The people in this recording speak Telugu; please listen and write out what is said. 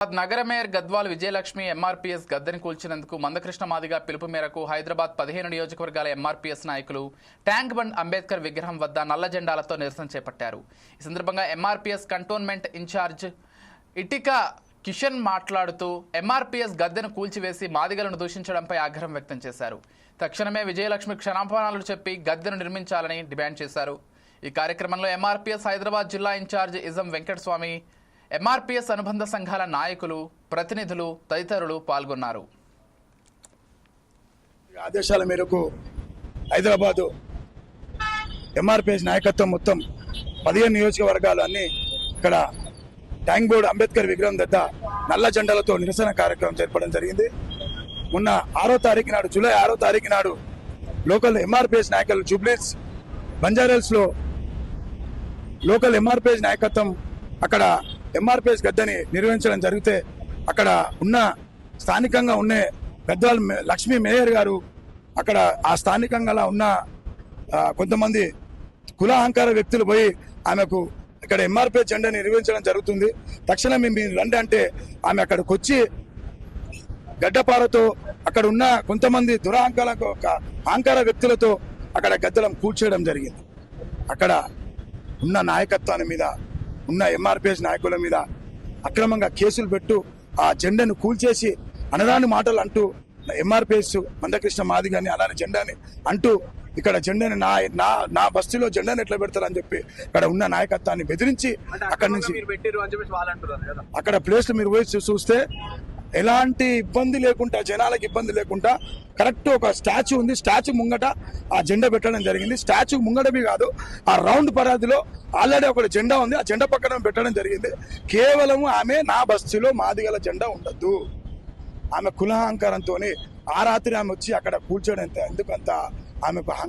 నగర మేయర్ గద్వాల్ విజయలక్ష్మి ఎంఆర్పీఎస్ గద్దెని కూల్చినందుకు మందకృష్ణ మాదిగ పిలుపు మేరకు హైదరాబాద్ 15 నియోజకవర్గాల ఎంఆర్పీఎస్ నాయకులు ట్యాంక్ బండ్ అంబేద్కర్ విగ్రహం వద్ద నల్ల జెండాలతో నిరసన చేపట్టారు. ఈ సందర్భంగా ఎంఆర్పీఎస్ కంటోన్మెంట్ ఇన్ఛార్జ్ ఇటిక కిషన్ మాట్లాడుతూ ఎంఆర్పీఎస్ గద్దెను కూల్చివేసి మాదిగలను దూషించడంపై ఆగ్రహం వ్యక్తం చేశారు. తక్షణమే విజయలక్ష్మి క్షమాపణలు చెప్పి గద్దెను నిర్మించాలని డిమాండ్ చేశారు. ఈ కార్యక్రమంలో ఎంఆర్పీఎస్ హైదరాబాద్ జిల్లా ఇన్ఛార్జ్ ఇజం వెంకటస్వామి, ఎంఆర్పీఎస్ అనుబంధ సంఘాల నాయకులు, ప్రతినిధులు తదితరులు పాల్గొన్నారు. ఆదేశాల మేరకు హైదరాబాదు ఎంఆర్పీఎస్ నాయకత్వం మొత్తం 15 నియోజకవర్గాలు అన్ని ఇక్కడ ట్యాంక్ బోర్డ్ అంబేద్కర్ విగ్రహం దగ్గర నల్ల జెండాలతో నిరసన కార్యక్రమం చేపట్టడం జరిగింది. మొన్న 6వ తారీఖు నాడు, జూలై 6వ తారీఖు నాడు లోకల్ ఎంఆర్పీఎస్ నాయకులు జూబ్లీస్ బంజారాల్స్ లో లోకల్ ఎంఆర్పీఎస్ నాయకత్వం అక్కడ ఎంఆర్పీఎస్ గద్దెని నిర్వహించడం జరిగితే అక్కడ ఉన్న స్థానికంగా ఉన్న గద్వాల్ లక్ష్మీ మేయర్ గారు అక్కడ ఆ స్థానికంగా ఉన్న కొంతమంది కుల అహంకార వ్యక్తులు పోయి ఆమెకు ఇక్కడ ఎంఆర్పీఎస్ జెండాని నిర్వహించడం జరుగుతుంది, తక్షణమే మీరు రండి అంటే ఆమె అక్కడికి వచ్చి గడ్డపారతో అక్కడ ఉన్న కొంతమంది అహంకార వ్యక్తులతో అక్కడ గద్దెలను కూల్చేయడం జరిగింది. అక్కడ ఉన్న నాయకత్వాన్ని మీద ఉన్న ఎంఆర్పీఎస్ నాయకుల మీద అక్రమంగా కేసులు పెట్టు ఆ జెండాను కూల్చేసి అనరాని మాటలు అంటూ ఎంఆర్పీఎస్ మందకృష్ణ మాదిగని అలానే జెండాని అంటూ ఇక్కడ జెండాని నా బస్తీలో జెండాని ఎట్లా పెడతారని చెప్పి అక్కడ ఉన్న నాయకత్వాన్ని బెదిరించి అక్కడి నుంచి అక్కడ ప్లేస్లు మీరు పోయి చూస్తే ఎలాంటి ఇబ్బంది లేకుండా, జనాలకు ఇబ్బంది లేకుండా కరెక్ట్ ఒక స్టాచ్యూ ఉంది, స్టాచ్యూ ముంగట ఆ జెండా పెట్టడం జరిగింది. స్టాచ్యూ ముంగటమే కాదు, ఆ రౌండ్ పరిధిలో ఆల్రెడీ ఒక జెండా ఉంది, ఆ జెండా పక్కన పెట్టడం జరిగింది. కేవలం ఆమె నా బస్తీలో మాదిగల జెండా ఉండద్దు, ఆమె కులహంకారంతో ఆ రాత్రి ఆమె వచ్చి అక్కడ కూర్చోడం ఎందుకంత ఆమెకు